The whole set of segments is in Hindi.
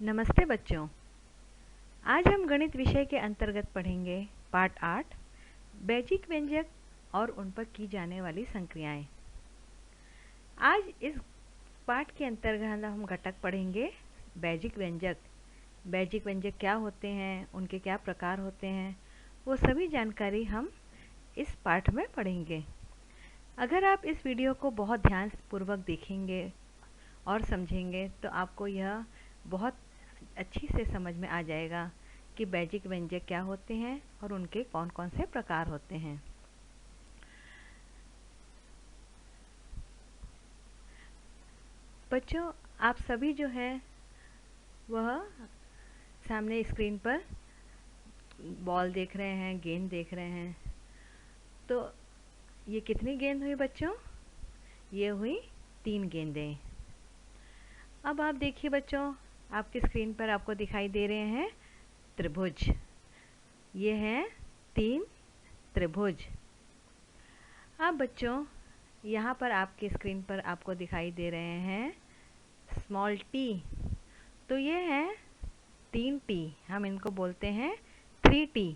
नमस्ते बच्चों। आज हम गणित विषय के अंतर्गत पढ़ेंगे पाठ 8 बेजिक व्यंजक और उन पर की जाने वाली संक्रियाएं। आज इस पाठ के अंतर्गत हम घटक पढ़ेंगे बेजिक व्यंजक। बेजिक व्यंजक क्या होते हैं, उनके क्या प्रकार होते हैं, वो सभी जानकारी हम इस पाठ में पढ़ेंगे। अगर आप इस वीडियो को बहुत ध्यानपूर्वक देखेंगे और समझेंगे तो आपको यह बहुत अच्छी से समझ में आ जाएगा कि बेजिक व्यंजक क्या होते हैं और उनके कौन कौन से प्रकार होते हैं। बच्चों, आप सभी जो है वह सामने स्क्रीन पर बॉल देख रहे हैं, गेंद देख रहे हैं। तो ये कितनी गेंद हुई बच्चों? ये हुई 3 गेंदें। अब आप देखिए बच्चों, आपकी स्क्रीन पर आपको दिखाई दे रहे हैं त्रिभुज। ये हैं 3 त्रिभुज। अब बच्चों, यहाँ पर आपकी स्क्रीन पर आपको दिखाई दे रहे हैं स्मॉल टी। तो ये हैं 3 टी, हम इनको बोलते हैं 3T।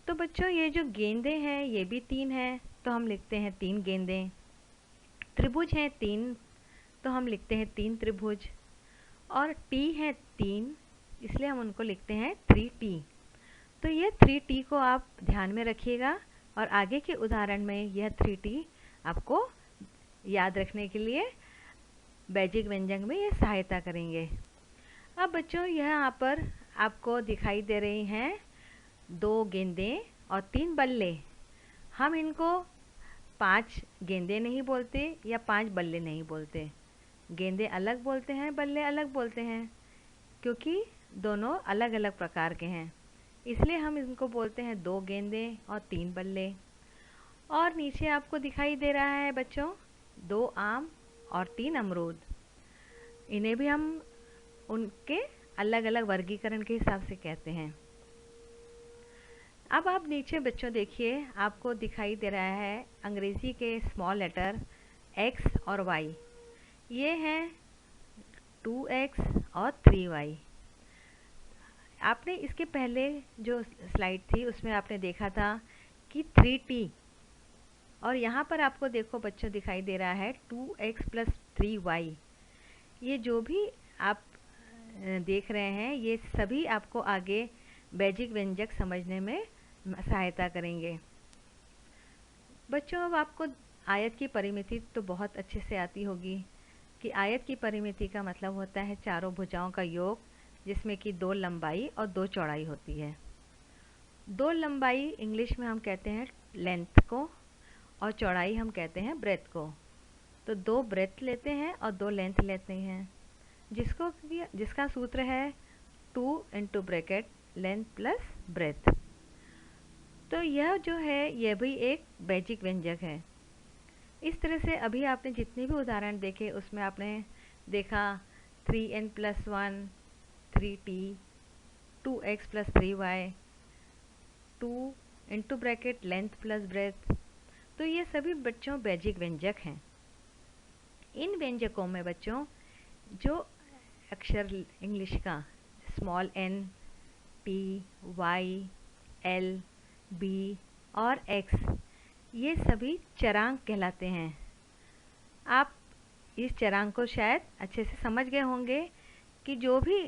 तो बच्चों, ये जो गेंदें हैं ये भी 3 हैं, तो हम लिखते हैं 3 गेंदें। त्रिभुज हैं 3, तो हम लिखते हैं 3 त्रिभुज। और टी है 3, इसलिए हम उनको लिखते हैं 3T। तो ये 3T को आप ध्यान में रखिएगा और आगे के उदाहरण में यह 3T आपको याद रखने के लिए बेजिक व्यंजक में ये सहायता करेंगे। अब बच्चों, यहाँ पर आपको दिखाई दे रही हैं 2 गेंदें और 3 बल्ले। हम इनको 5 गेंदें नहीं बोलते या 5 बल्ले नहीं बोलते। गेंदे अलग बोलते हैं, बल्ले अलग बोलते हैं, क्योंकि दोनों अलग अलग प्रकार के हैं। इसलिए हम इनको बोलते हैं 2 गेंदें और 3 बल्ले। और नीचे आपको दिखाई दे रहा है बच्चों 2 आम और 3 अमरूद। इन्हें भी हम उनके अलग अलग वर्गीकरण के हिसाब से कहते हैं। अब आप नीचे बच्चों देखिए, आपको दिखाई दे रहा है अंग्रेजी के स्मॉल लेटर x और y। ये हैं 2x और 3y। आपने इसके पहले जो स्लाइड थी उसमें आपने देखा था कि 3T, और यहाँ पर आपको देखो बच्चों दिखाई दे रहा है 2x + 3y। ये जो भी आप देख रहे हैं ये सभी आपको आगे बेजिक व्यंजक समझने में सहायता करेंगे। बच्चों, अब आपको आयत की परिमिति तो बहुत अच्छे से आती होगी कि आयत की परिमिति का मतलब होता है चारों भुजाओं का योग, जिसमें कि 2 लंबाई और 2 चौड़ाई होती है। 2 लंबाई इंग्लिश में हम कहते हैं लेंथ को और चौड़ाई हम कहते हैं ब्रेथ को। तो 2 ब्रेथ लेते हैं और 2 लेंथ लेते हैं, जिसका सूत्र है 2 × ब्रैकेट लेंथ प्लस ब्रेथ। तो यह जो है यह भी एक बेजिक व्यंजक है। इस तरह से अभी आपने जितने भी उदाहरण देखे उसमें आपने देखा 3n + 1 3T, 2x + 3y, 2 × bracket length plus breadth. तो ये सभी बच्चों बेजिक व्यंजक हैं। इन व्यंजकों में बच्चों जो अक्षर इंग्लिश का small n, t, y, l, b और x, ये सभी चरांक कहलाते हैं। आप इस चरांक को शायद अच्छे से समझ गए होंगे कि जो भी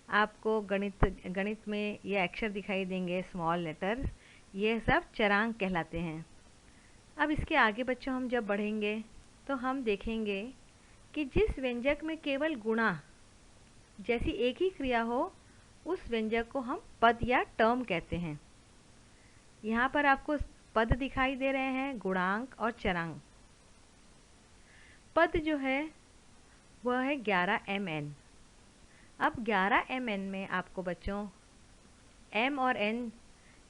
आपको गणित में ये अक्षर दिखाई देंगे स्मॉल लेटर्स, ये सब चरांक कहलाते हैं। अब इसके आगे बच्चों हम जब बढ़ेंगे तो हम देखेंगे कि जिस व्यंजक में केवल गुणा जैसी एक ही क्रिया हो उस व्यंजक को हम पद या टर्म कहते हैं। यहाँ पर आपको पद दिखाई दे रहे हैं, गुणांक और चरांक। पद जो है वह है 11mn। अब 11mn में आपको बच्चों m और n,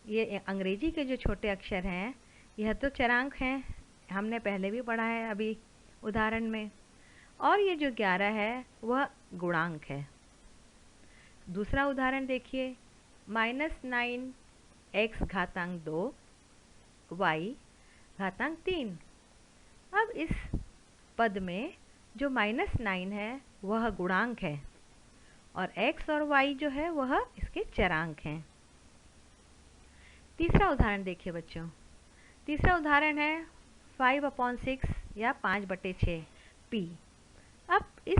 ये अंग्रेजी के जो छोटे अक्षर हैं, यह तो चरांक हैं, हमने पहले भी पढ़ा है अभी उदाहरण में। और ये जो 11 है वह गुणांक है। दूसरा उदाहरण देखिए, -9x घातांक 2 y घातांक 3। अब इस पद में जो -9 है वह गुणांक है और x और y जो है वह इसके चरांक हैं। तीसरा उदाहरण देखिए बच्चों। तीसरा उदाहरण है 5/6 या 5/6 p। अब इस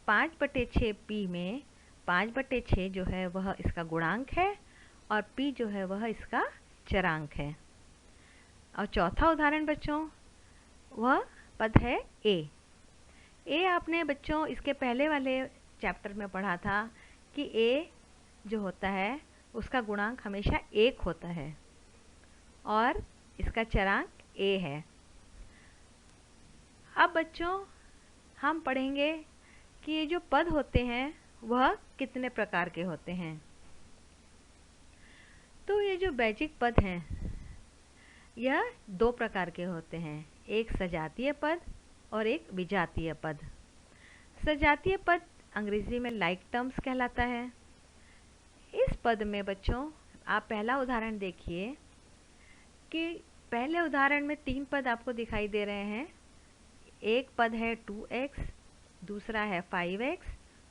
5/6 p में 5/6 जो है वह इसका गुणांक है और p जो है वह इसका चरांक है। और चौथा उदाहरण बच्चों वह पद है a। आपने बच्चों इसके पहले वाले चैप्टर में पढ़ा था कि a जो होता है उसका गुणांक हमेशा 1 होता है और इसका चरांक a है। अब बच्चों हम पढ़ेंगे कि ये जो पद होते हैं वह कितने प्रकार के होते हैं। तो ये जो बैजिक पद हैं यह 2 प्रकार के होते हैं, एक सजातीय पद और एक विजातीय पद। सजातीय पद अंग्रेजी में लाइक टर्म्स कहलाता है। इस पद में बच्चों आप पहला उदाहरण देखिए कि पहले उदाहरण में 3 पद आपको दिखाई दे रहे हैं। एक पद है 2x, दूसरा है 5x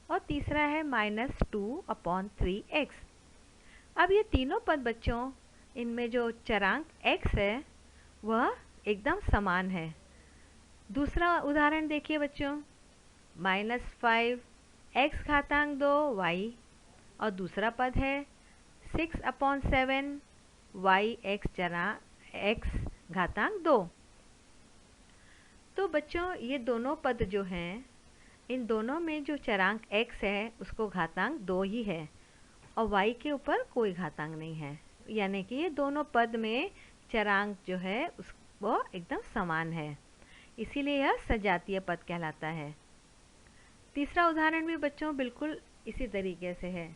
और तीसरा है -2/3x। अब ये तीनों पद बच्चों इनमें जो चरांक x है वह एकदम समान है। दूसरा उदाहरण देखिए बच्चों, -5x⁻2y और दूसरा पद है 6/7y(x)2। तो बच्चों ये दोनों पद जो हैं इन दोनों में जो चरांक x है उसको घातांक 2 ही है और y के ऊपर कोई घातांक नहीं है, यानी कि ये दोनों पद में चरांक जो है वो एकदम समान है, इसीलिए यह सजातीय पद कहलाता है। तीसरा उदाहरण भी बच्चों बिल्कुल इसी तरीके से है।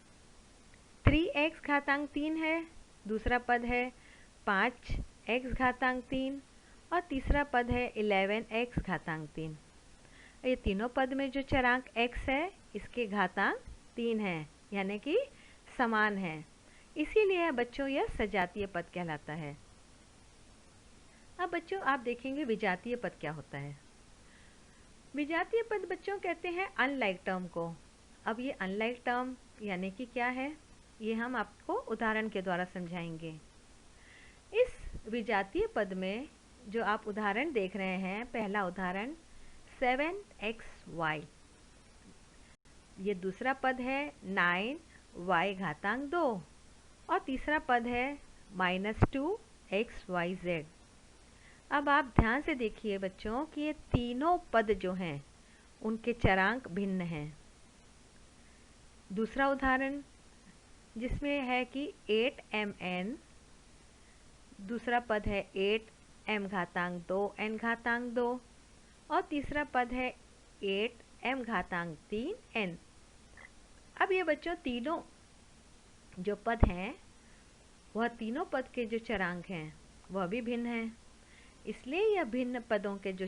3x⁻3 है, दूसरा पद है 5x⁻3 और तीसरा पद है 11x⁻3। ये तीनों पद में जो चरांक x है इसके घातांक 3 है, यानी कि समान है, इसीलिए बच्चों यह सजातीय पद कहलाता है। अब बच्चों आप देखेंगे विजातीय पद क्या होता है। विजातीय पद बच्चों कहते हैं अनलाइक टर्म को। अब ये अनलाइक टर्म यानी कि क्या है ये हम आपको उदाहरण के द्वारा समझाएंगे। इस विजातीय पद में जो आप उदाहरण देख रहे हैं, पहला उदाहरण 7xy, ये दूसरा पद है 9y⁻2 और तीसरा पद है -2xyz। अब आप ध्यान से देखिए बच्चों कि ये तीनों पद जो हैं उनके चरांक भिन्न हैं। दूसरा उदाहरण जिसमें है कि 8mn, दूसरा पद है 8m⁻2n⁻2 और तीसरा पद है 8m⁻3n। अब ये बच्चों तीनों जो पद हैं वह तीनों पद के जो चरांक हैं वह भी भिन्न हैं, इसलिए यह भिन्न पदों के जो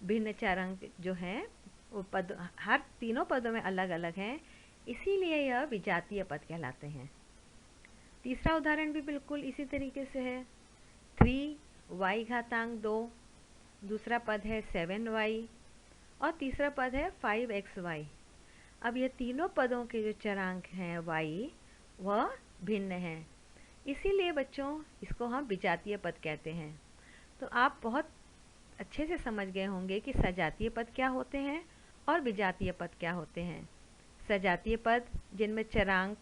भिन्न चरांक जो हैं वो पद हर तीनों पदों में अलग अलग हैं, इसीलिए यह विजातीय पद कहलाते हैं। तीसरा उदाहरण भी बिल्कुल इसी तरीके से है 3y⁻2, दूसरा पद है 7y और तीसरा पद है 5xy। अब ये तीनों पदों के जो चरांक हैं y वह भिन्न हैं, इसीलिए बच्चों इसको हम विजातीय पद कहते हैं। तो आप बहुत अच्छे से समझ गए होंगे कि सजातीय पद क्या होते हैं और विजातीय पद क्या होते हैं। सजातीय पद जिनमें चरांक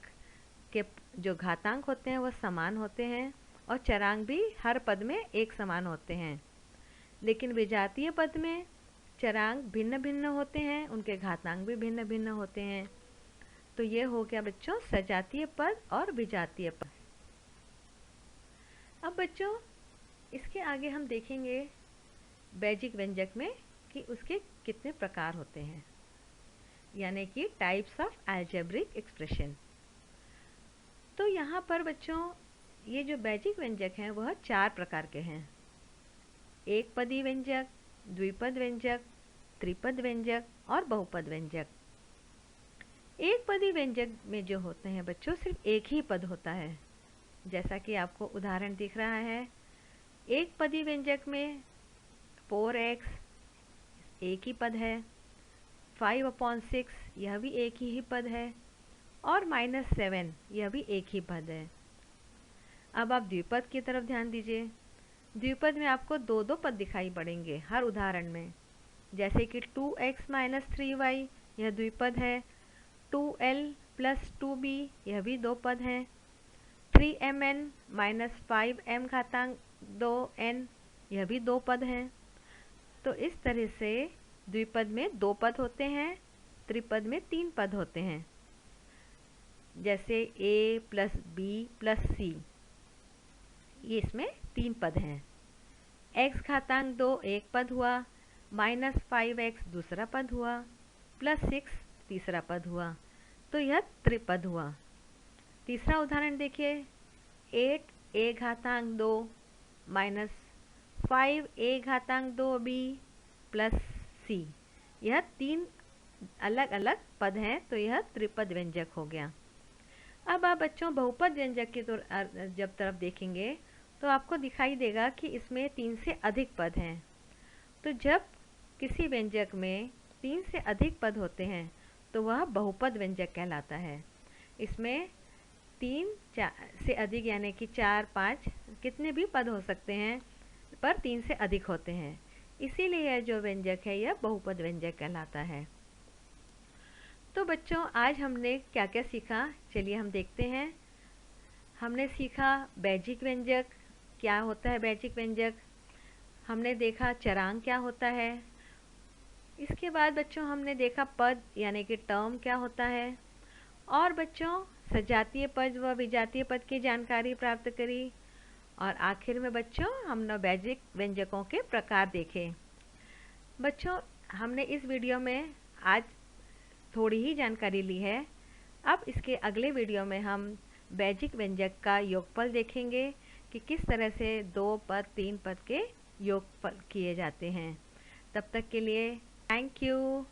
के जो घातांक होते हैं वह समान होते हैं और चरांक भी हर पद में एक समान होते हैं, लेकिन विजातीय पद में चरांक भिन्न भिन्न होते हैं, उनके घातांक भी भिन्न भिन्न होते हैं। तो ये हो गया बच्चों सजातीय पद और विजातीय पद। अब बच्चों इसके आगे हम देखेंगे बैजिक व्यंजक में कि उसके कितने प्रकार होते हैं, यानी कि टाइप्स ऑफ अलजेब्रिक एक्सप्रेशन। तो यहाँ पर बच्चों ये जो बैजिक व्यंजक हैं वह 4 प्रकार के हैं। एक पदी व्यंजक, द्विपद व्यंजक, त्रिपद व्यंजक और बहुपद व्यंजक। एक पदी व्यंजक में जो होते हैं बच्चों सिर्फ एक ही पद होता है, जैसा कि आपको उदाहरण दिख रहा है। एक पदी व्यंजक में 4x एक ही पद है, 5/6 यह भी एक ही पद है, और -7 यह भी एक ही पद है। अब आप द्विपद की तरफ ध्यान दीजिए। द्विपद में आपको दो दो पद दिखाई पड़ेंगे हर उदाहरण में, जैसे कि 2x - 3y यह द्विपद है, 2l + 2b यह भी दो पद हैं, 3mn - 5m घातांक 2n यह भी दो पद हैं। तो इस तरह से द्विपद में दो पद होते हैं, त्रिपद में तीन पद होते हैं, जैसे a + b + c, ये इसमें तीन पद हैं। x घातांक 2 एक पद हुआ, -5x दूसरा पद हुआ, +6 तीसरा पद हुआ, तो यह त्रिपद हुआ। तीसरा उदाहरण देखिए, 8a घातांक 2 - 5a घातांक 2b + c, यह तीन अलग अलग पद हैं, तो यह त्रिपद व्यंजक हो गया। अब आप बच्चों बहुपद व्यंजक की जब तरफ देखेंगे तो आपको दिखाई देगा कि इसमें 3 से अधिक पद हैं। तो जब किसी व्यंजक में 3 से अधिक पद होते हैं तो वह बहुपद व्यंजक कहलाता है। इसमें 3 से अधिक यानी कि 4, 5 कितने भी पद हो सकते हैं, पर 3 से अधिक होते हैं, इसीलिए यह जो व्यंजक है यह बहुपद व्यंजक कहलाता है। तो बच्चों आज हमने क्या क्या सीखा, चलिए हम देखते हैं। हमने सीखा बैजिक व्यंजक क्या होता है, बैजिक व्यंजक हमने देखा, चरांक क्या होता है। इसके बाद बच्चों हमने देखा पद यानी कि टर्म क्या होता है, और बच्चों सजातीय पद व विजातीय पद की जानकारी प्राप्त करी, और आखिर में बच्चों हमने बैजिक व्यंजकों के प्रकार देखे। बच्चों हमने इस वीडियो में आज थोड़ी ही जानकारी ली है। अब इसके अगले वीडियो में हम बैजिक व्यंजक का योगफल देखेंगे कि किस तरह से 2 पद 3 पद के योगफल किए जाते हैं। तब तक के लिए थैंक यू।